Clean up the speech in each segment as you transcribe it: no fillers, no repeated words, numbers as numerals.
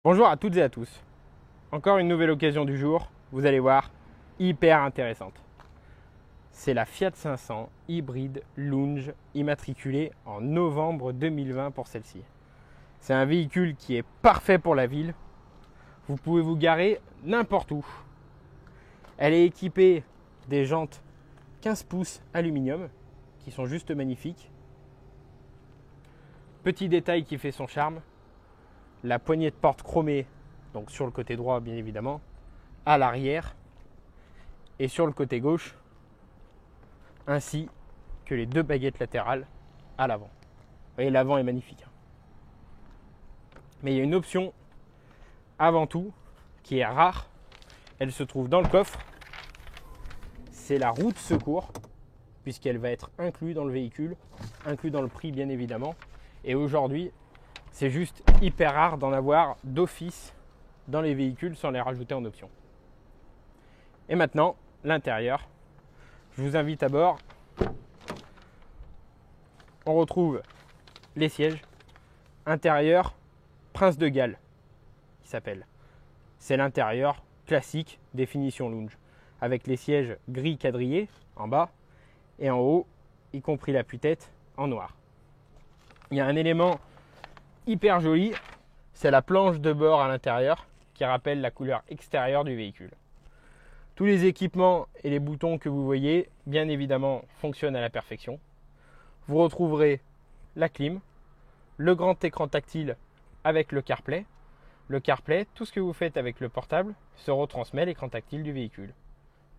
Bonjour à toutes et à tous. Encore une nouvelle occasion du jour, vous allez voir, hyper intéressante. C'est la Fiat 500 hybride Lounge immatriculée en novembre 2020 pour celle-ci. C'est un véhicule qui est parfait pour la ville. Vous pouvez vous garer n'importe où. Elle est équipée des jantes 15 pouces aluminium qui sont juste magnifiques. Petit détail qui fait son charme, la poignée de porte chromée, donc sur le côté droit bien évidemment, à l'arrière et sur le côté gauche, ainsi que les deux baguettes latérales à l'avant. Vous voyez, l'avant est magnifique. Mais il y a une option avant tout qui est rare, elle se trouve dans le coffre, c'est la roue de secours, puisqu'elle va être inclue dans le véhicule, inclus dans le prix bien évidemment. Et aujourd'hui, c'est juste hyper rare d'en avoir d'office dans les véhicules sans les rajouter en option. Et maintenant, l'intérieur. Je vous invite à bord. On retrouve les sièges. Intérieur, Prince de Galles, qui s'appelle. C'est l'intérieur classique, définition lounge, avec les sièges gris quadrillés en bas et en haut, y compris l'appui-tête en noir. Il y a un élément hyper joli, c'est la planche de bord à l'intérieur qui rappelle la couleur extérieure du véhicule. Tous les équipements et les boutons que vous voyez, bien évidemment, fonctionnent à la perfection. Vous retrouverez la clim, le grand écran tactile avec le CarPlay. Le CarPlay, tout ce que vous faites avec le portable se retransmet à l'écran tactile du véhicule,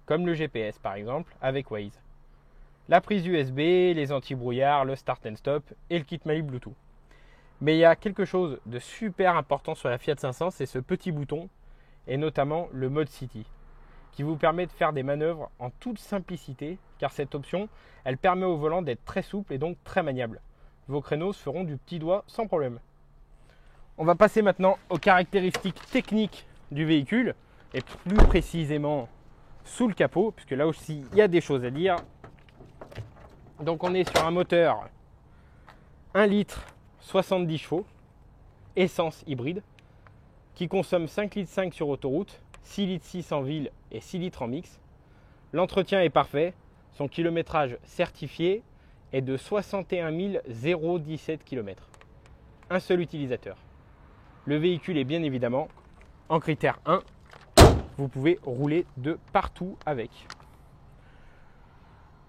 comme le GPS par exemple avec Waze. La prise USB, les anti-brouillard, le start and stop et le kit manip Bluetooth. Mais il y a quelque chose de super important sur la Fiat 500, c'est ce petit bouton et notamment le mode City qui vous permet de faire des manœuvres en toute simplicité car cette option, elle permet au volant d'être très souple et donc très maniable. Vos créneaux se feront du petit doigt sans problème. On va passer maintenant aux caractéristiques techniques du véhicule et plus précisément sous le capot puisque là aussi il y a des choses à dire. Donc on est sur un moteur 1 litre 70 chevaux, essence hybride, qui consomme 5,5 litres sur autoroute, 6,6 litres en ville et 6 litres en mix. L'entretien est parfait, son kilométrage certifié est de 61 017 km. Un seul utilisateur. Le véhicule est bien évidemment en critère 1, vous pouvez rouler de partout avec.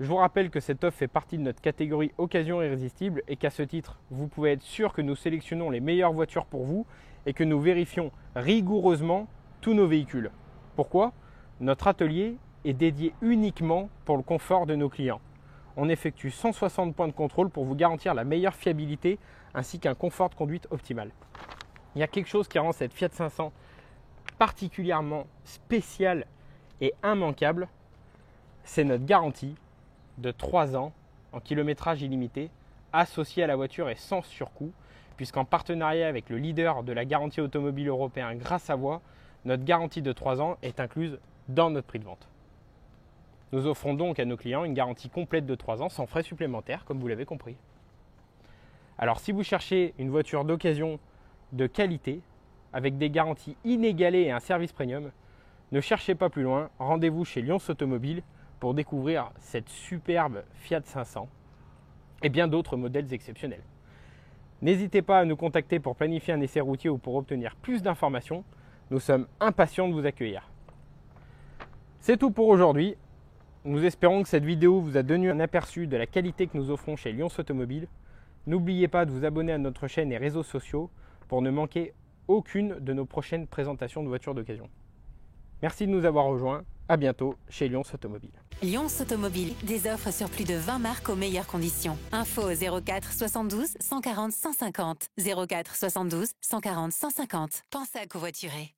Je vous rappelle que cette offre fait partie de notre catégorie occasion irrésistible et qu'à ce titre, vous pouvez être sûr que nous sélectionnons les meilleures voitures pour vous et que nous vérifions rigoureusement tous nos véhicules. Pourquoi ? Notre atelier est dédié uniquement pour le confort de nos clients. On effectue 160 points de contrôle pour vous garantir la meilleure fiabilité ainsi qu'un confort de conduite optimal. Il y a quelque chose qui rend cette Fiat 500 particulièrement spéciale et immanquable, c'est notre garantie de 3 ans en kilométrage illimité associé à la voiture et sans surcoût, puisqu'en partenariat avec le leader de la garantie automobile européen Gras Savoye, notre garantie de 3 ans est incluse dans notre prix de vente. Nous offrons donc à nos clients une garantie complète de 3 ans sans frais supplémentaires, comme vous l'avez compris. Alors si vous cherchez une voiture d'occasion de qualité, avec des garanties inégalées et un service premium, ne cherchez pas plus loin, rendez-vous chez Lyons Automobile pour découvrir cette superbe Fiat 500 et bien d'autres modèles exceptionnels. N'hésitez pas à nous contacter pour planifier un essai routier ou pour obtenir plus d'informations. Nous sommes impatients de vous accueillir. C'est tout pour aujourd'hui. Nous espérons que cette vidéo vous a donné un aperçu de la qualité que nous offrons chez Lyons Automobile. N'oubliez pas de vous abonner à notre chaîne et réseaux sociaux pour ne manquer aucune de nos prochaines présentations de voitures d'occasion. Merci de nous avoir rejoints. À bientôt chez Lyons Automobile. Lyons Automobile, des offres sur plus de 20 marques aux meilleures conditions. Info au 04 72 140 150. 04 72 140 150. Pensez à covoiturer.